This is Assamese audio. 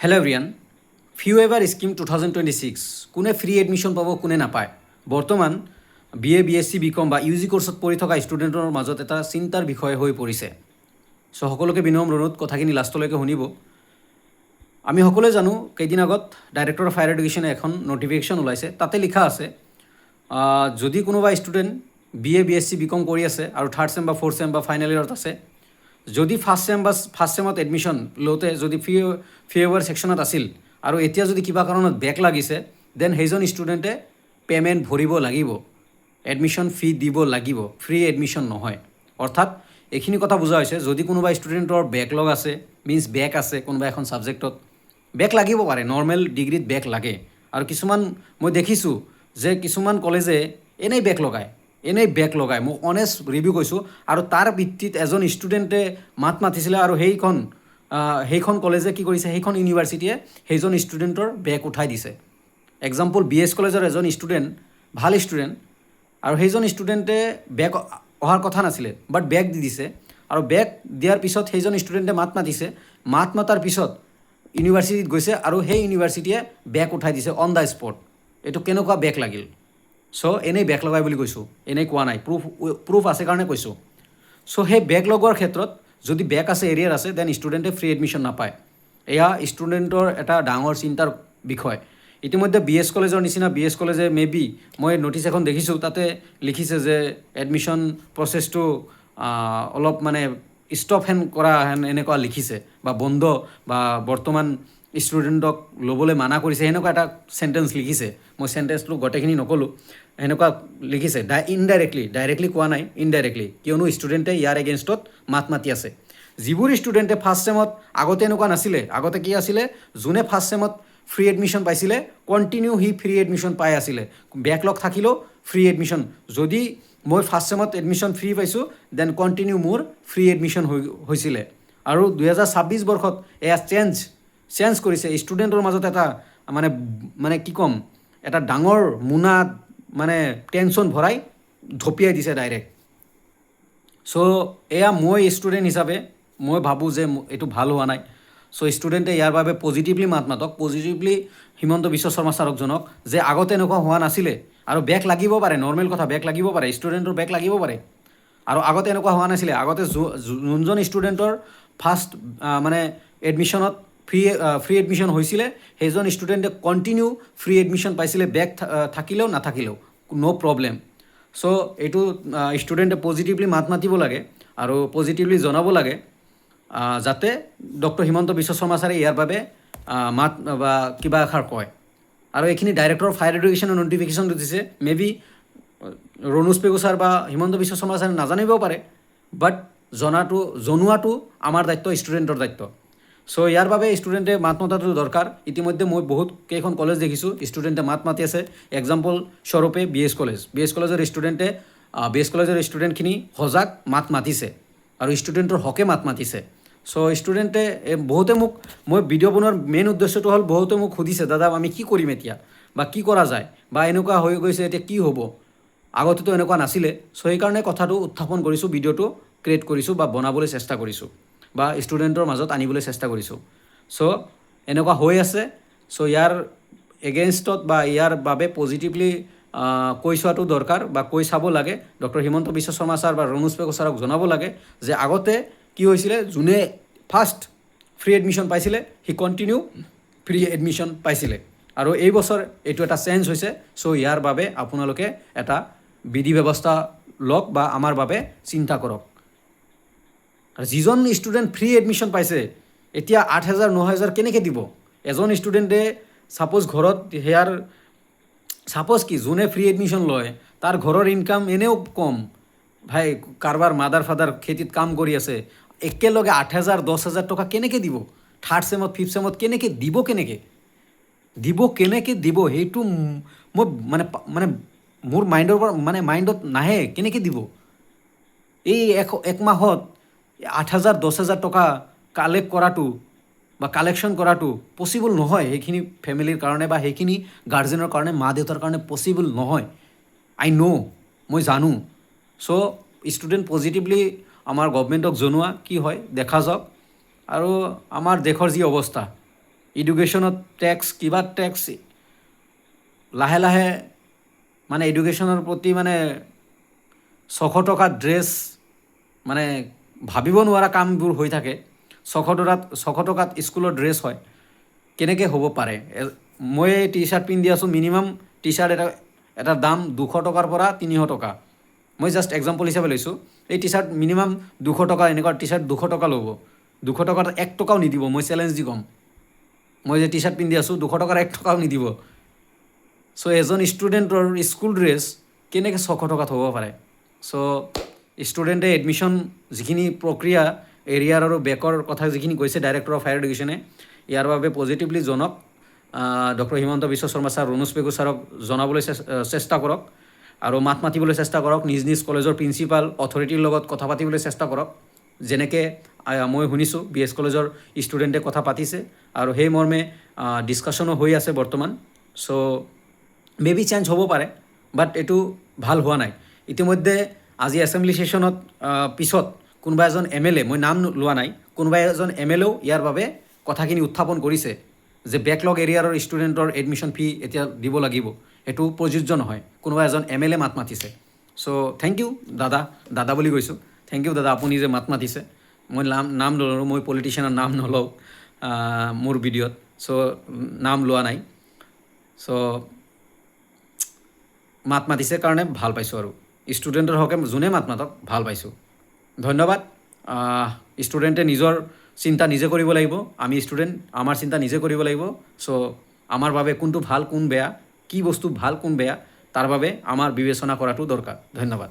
হেল্ল' এভৰিয়ান ফিউ এভাৰ স্কিম 2026 কোনে ফ্ৰী এডমিশ্যন পাব কোনে নাপায় বৰ্তমান BA BSc BCom বা UG কোৰ্চত পঢ়ি থকা ষ্টুডেণ্টৰ মাজত এটা চিন্তাৰ বিষয় হৈ পৰিছে চ' সকলোকে বিনম্ৰ অনুৰোধ কথাখিনি লাষ্টলৈকে শুনিব আমি সকলোৱে জানো কেইদিন আগত ডাইৰেক্টৰ অফ হায়াৰ এডুকেশ্যনে এখন নটিফিকেশ্যন ওলাইছে তাতে লিখা আছে যদি কোনোবা ষ্টুডেণ্ট BA BSc BCom কৰি আছে আৰু থাৰ্ড চেম বা ফ'ৰ্থ চেম বা ফাইনেল ইয়েৰত আছে যদি ফাৰ্ষ্ট চেমত এডমিশ্যন লওঁতে যদি ফি ৱেইভাৰ ছেকশ্যনত আছিল আৰু এতিয়া যদি কিবা কাৰণত বেক লাগিছে দেন সেইজন ষ্টুডেণ্টে পে'মেণ্ট ভৰিব লাগিব এডমিশ্যন ফি দিব লাগিব ফ্ৰী এডমিশ্যন নহয় অৰ্থাৎ এইখিনি কথা বুজা হৈছে যদি কোনোবা ষ্টুডেণ্টৰ বেকলগ আছে মিনছ বেক আছে কোনোবা এখন ছাবজেক্টত বেক লাগিব পাৰে নৰ্মেল ডিগ্ৰীত বেক লাগে আৰু কিছুমান মই দেখিছোঁ যে কিছুমান কলেজে এনেই বেক লগায় মোক অনেষ্ট ৰিভিউ কৈছোঁ আৰু তাৰ ভিত্তিত এজন ষ্টুডেণ্টে মাত মাতিছিলে আৰু সেইখন কলেজে কি কৰিছে সেইখন ইউনিভাৰ্চিটিয়ে সেইজন ষ্টুডেণ্টৰ বেক উঠাই দিছে এক্সাম্পল BS কলেজৰ এজন ষ্টুডেণ্ট ভাল ষ্টুডেণ্ট আৰু সেইজন ষ্টুডেণ্টে বেক অহাৰ কথা নাছিলে বাট বেক দি দিছে আৰু বেক দিয়াৰ পিছত সেইজন ষ্টুডেণ্টে মাত মাতাৰ পিছত ইউনিভাৰ্চিটিত গৈছে আৰু সেই ইউনিভাৰ্চিটিয়ে বেক উঠাই দিছে অন দ্য স্পট এইটো কেনেকুৱা বেক লাগিল চ' এনেই বেক লগাই বুলি কৈছোঁ এনেই কোৱা নাই প্ৰুফ আছে কাৰণে কৈছোঁ চ' সেই বেক লগোৱাৰ ক্ষেত্ৰত যদি বেক আছে এৰিয়াৰ আছে দেন ষ্টুডেণ্টে ফ্ৰী এডমিশ্যন নাপায় এয়া ষ্টুডেণ্টৰ এটা ডাঙৰ চিন্তাৰ বিষয় ইতিমধ্যে BS কলেজৰ নিচিনা BS কলেজে বি মই নটিচ এখন দেখিছোঁ তাতে লিখিছে যে এডমিশ্যন প্ৰচেছটো অলপ মানে ষ্টপ কৰা এনেকুৱা লিখিছে বা বন্ধ বা বৰ্তমান ষ্টুডেণ্টক ল'বলৈ মানা কৰিছে সেনেকুৱা এটা চেণ্টেঞ্চ লিখিছে মই চেণ্টেঞ্চটো গোটেইখিনি নক'লোঁ সেনেকুৱা লিখিছে ডাইৰেক্টলি কোৱা নাই ইনডাইৰেক্টলি কিয়নো ষ্টুডেণ্টে ইয়াৰ এগেইনষ্টত মাত মাতি আছে যিবোৰ ষ্টুডেণ্টে ফাৰ্ষ্ট চেমত আগতে এনেকুৱা নাছিলে আগতে কি আছিলে যোনে ফাৰ্ষ্ট চেমত ফ্ৰী এডমিশ্যন পাইছিলে কণ্টিনিউ সি ফ্ৰী এডমিশ্যন পাই আছিলে বেকলগ থাকিলেও ফ্ৰী এডমিশ্যন যদি মই ফাৰ্ষ্ট চেমত এডমিশ্যন ফ্ৰী পাইছোঁ দেন কণ্টিনিউ মোৰ ফ্ৰী এডমিশ্যন হৈছিলে আৰু 2026 বৰ্ষত এয়া চেঞ্জ কৰিছে ষ্টুডেণ্টৰ মাজত এটা মানে কি ক'ম এটা ডাঙৰ মোনা মানে টেনশ্যন ভৰাই ধপিয়াই দিছে ডাইৰেক্ট চ' এয়া মই ষ্টুডেণ্ট হিচাপে মই ভাবোঁ যে এইটো ভাল হোৱা নাই চ' ষ্টুডেণ্টে ইয়াৰ বাবে পজিটিভলি মাতক পজিটিভলি হিমন্ত বিশ্ব শৰ্মা ছাৰক জনক যে আগতে এনেকুৱা হোৱা নাছিলে আৰু বেক লাগিব পাৰে নৰ্মেল কথা বেক লাগিব পাৰে ষ্টুডেণ্টৰ বেক লাগিব পাৰে আৰু আগতে এনেকুৱা হোৱা নাছিলে আগতে যোনজন ষ্টুডেণ্টৰ ফাৰ্ষ্ট মানে এডমিশ্যনত ফ্ৰী এডমিশ্যন হৈছিলে সেইজন ষ্টুডেণ্টে কণ্টিনিউ ফ্ৰী এডমিশ্যন পাইছিলে বেক থাকিলেও নাথাকিলেও ন' প্ৰব্লেম চ' এইটো ষ্টুডেণ্টে পজিটিভলি মাত মাতিব লাগে আৰু পজিটিভলি জনাব লাগে যাতে ডক্টৰ হিমন্ত বিশ্ব শৰ্মা ছাৰে ইয়াৰ বাবে মাত বা কিবা এষাৰ কয় আৰু এইখিনি ডাইৰেক্টৰ অফ হায়াৰ এডুকেশ্যনৰ নটিফিকেশ্যন দিছে বি ৰণোজ পেগু ছাৰ বা হিমন্ত বিশ্ব শৰ্মা ছাৰে নাজানিবও পাৰে বাট জনোৱাটো আমাৰ দায়িত্ব ষ্টুডেণ্টৰ দায়িত্ব চ' ইয়াৰ বাবে ষ্টুডেণ্টে মাত মতাটো দৰকাৰ ইতিমধ্যে মই বহুত কেইখন কলেজ দেখিছোঁ ষ্টুডেণ্টে মাত মাতি আছে এক্সাম্পল স্বৰূপে BS কলেজৰ ষ্টুডেণ্টখিনি সজাগ মাত মাতিছে আৰু ষ্টুডেণ্টৰ হকে মাত মাতিছে চ' ষ্টুডেণ্টে বহুতে মোক মই ভিডিঅ' বনোৱাৰ মেইন উদ্দেশ্যটো হ'ল বহুতে মোক সুধিছে দাদা আমি কি কৰিম এতিয়া বা কি কৰা যায় বা এনেকুৱা হৈ গৈছে এতিয়া কি হ'ব আগতেতো এনেকুৱা নাছিলে চ' সেইকাৰণে কথাটো উত্থাপন কৰিছোঁ ভিডিঅ'টো ক্ৰিয়েট কৰিছোঁ বা বনাবলৈ চেষ্টা কৰিছোঁ বা ষ্টুডেণ্টৰ মাজত আনিবলৈ চেষ্টা কৰিছোঁ চ' এনেকুৱা হৈ আছে চ' ইয়াৰ এগেইনষ্টত বা ইয়াৰ বাবে পজিটিভলি কৈ চোৱাটো দৰকাৰ বা কৈ চাব লাগে ডক্টৰ হিমন্ত বিশ্ব শৰ্মা ছাৰ বা ৰণোজ পেগু ছাৰক জনাব লাগে যে আগতে কি হৈছিলে যোনে ফাৰ্ষ্ট ফ্ৰী এডমিশ্যন পাইছিলে সি কণ্টিনিউ ফ্ৰী এডমিশ্যন পাইছিলে আৰু এই বছৰ এইটো এটা চেঞ্জ হৈছে চ' ইয়াৰ বাবে আপোনালোকে এটা বিধি ব্যৱস্থা লওক বা আমাৰ বাবে চিন্তা কৰক আৰু যিজন ষ্টুডেণ্ট ফ্ৰী এডমিশ্যন পাইছে এতিয়া 8,000 9,000 কেনেকৈ দিব এজন ষ্টুডেণ্টে ছাপ'জ ঘৰত ছাপ'জ কি যোনে ফ্ৰী এডমিশ্যন লয় তাৰ ঘৰৰ ইনকাম এনেও কম ভাই কাৰোবাৰ মাদাৰ ফাদাৰ খেতিত কাম কৰি আছে একেলগে 8,000 10,000 টকা কেনেকৈ দিব থাৰ্ড চেমত ফিফ্থ চেমত কেনেকৈ দিব সেইটো মই মানে মোৰ মাইণ্ডত নাহে কেনেকৈ দিব এই এক মাহত 8,000 10,000 টকা কালেক্ট কৰাটো বা কালেকশ্যন কৰাটো পচিবল নহয় সেইখিনি ফেমিলিৰ কাৰণে বা সেইখিনি গাৰ্জেনৰ কাৰণে মা দেউতাৰ কাৰণে পচিবল নহয় আই ন' মই জানো চ' ষ্টুডেণ্ট পজিটিভলি আমাৰ গভমেণ্টক জনোৱা কি হয় দেখা যাওক আৰু আমাৰ দেশৰ যি অৱস্থা এডুকেশ্যনত টেক্স কিবা টেক্স লাহে লাহে মানে এডুকেশ্যনৰ প্ৰতি মানে 600 টকা ড্ৰেছ মানে ভাবিব নোৱাৰা কামবোৰ হৈ থাকে। 600 টকাত স্কুলৰ ড্ৰেছ হয়, কেনেকৈ হ'ব পাৰে? মই টি চাৰ্ট পিন্ধি আছোঁ, মিনিমাম টি চাৰ্ট এটাৰ দাম 200 টকাৰ পৰা 300 টকা। মই জাষ্ট এক্সাম্পল হিচাপে লৈছোঁ। এই টি চাৰ্ট মিনিমাম 200 টকা, এনেকুৱা টি চাৰ্ট 200 টকা ল'ব। 200 টকাত 1 টকাও নিদিব। মই চেলেঞ্জ দি ক'ম, মই যে টি চাৰ্ট পিন্ধি আছোঁ 200 টকাৰ 1 টকাও নিদিব। চ' এজন ষ্টুডেণ্টৰ স্কুল ড্ৰেছ কেনেকৈ 600 টকাত হ'ব পাৰে? চ' ষ্টুডেণ্টে এডমিশ্যন যিখিনি প্ৰক্ৰিয়া এৰিয়াৰ আৰু বেকৰ কথা যিখিনি কৈছে ডাইৰেক্টৰ অফ হায়াৰ এডুকেশ্যনে, ইয়াৰ বাবে পজিটিভলি জনক ডক্টৰ হিমন্ত বিশ্ব শৰ্মা ছাৰ, ৰণোজ পেগু ছাৰক জনাবলৈ চেষ্টা কৰক আৰু মাত মাতিবলৈ চেষ্টা কৰক। নিজ নিজ কলেজৰ প্ৰিন্সিপাল অথৰিটিৰ লগত কথা পাতিবলৈ চেষ্টা কৰক। যেনেকৈ মই শুনিছোঁ BS কলেজৰ ষ্টুডেণ্টে কথা পাতিছে আৰু সেই মৰ্মে ডিছকাশ্যনো হৈ আছে বৰ্তমান। চ' মেবি চেঞ্জ হ'ব পাৰে, বাট এইটো ভাল হোৱা নাই। ইতিমধ্যে আজি এছেম্বলি ছেশ্যনত পিছত কোনোবা এজন MLA, মই নাম লোৱা নাই, কোনোবা এজন MLAও ইয়াৰ বাবে কথাখিনি উত্থাপন কৰিছে যে বেকলগ এৰিয়াৰৰ ষ্টুডেণ্টৰ এডমিশ্যন ফি এতিয়া দিব লাগিব, এইটো প্ৰযোজ্য নহয়। কোনোবা এজন MLA মাত মাতিছে। চ' থেংক ইউ দাদা বুলি কৈছোঁ, থেংক ইউ দাদা, আপুনি যে মাত মাতিছে। মই নাম নলওঁ, মই পলিটিচিয়ানৰ নাম নলওঁ মোৰ ভিডিঅ'ত, চ' নাম লোৱা নাই। চ' মাত মাতিছে কাৰণে ভাল পাইছোঁ আৰু ষ্টুডেণ্টৰ হকে যোনে মাত মাতক ভাল পাইছোঁ। ধন্যবাদ। ষ্টুডেণ্টে নিজৰ চিন্তা নিজে কৰিব লাগিব। আমি ষ্টুডেণ্ট, আমাৰ চিন্তা নিজে কৰিব লাগিব। চ' আমাৰ বাবে কোনটো ভাল কোন বেয়া, কি বস্তু ভাল কোন বেয়া, তাৰ বাবে আমাৰ বিবেচনা কৰাটো দৰকাৰ। ধন্যবাদ।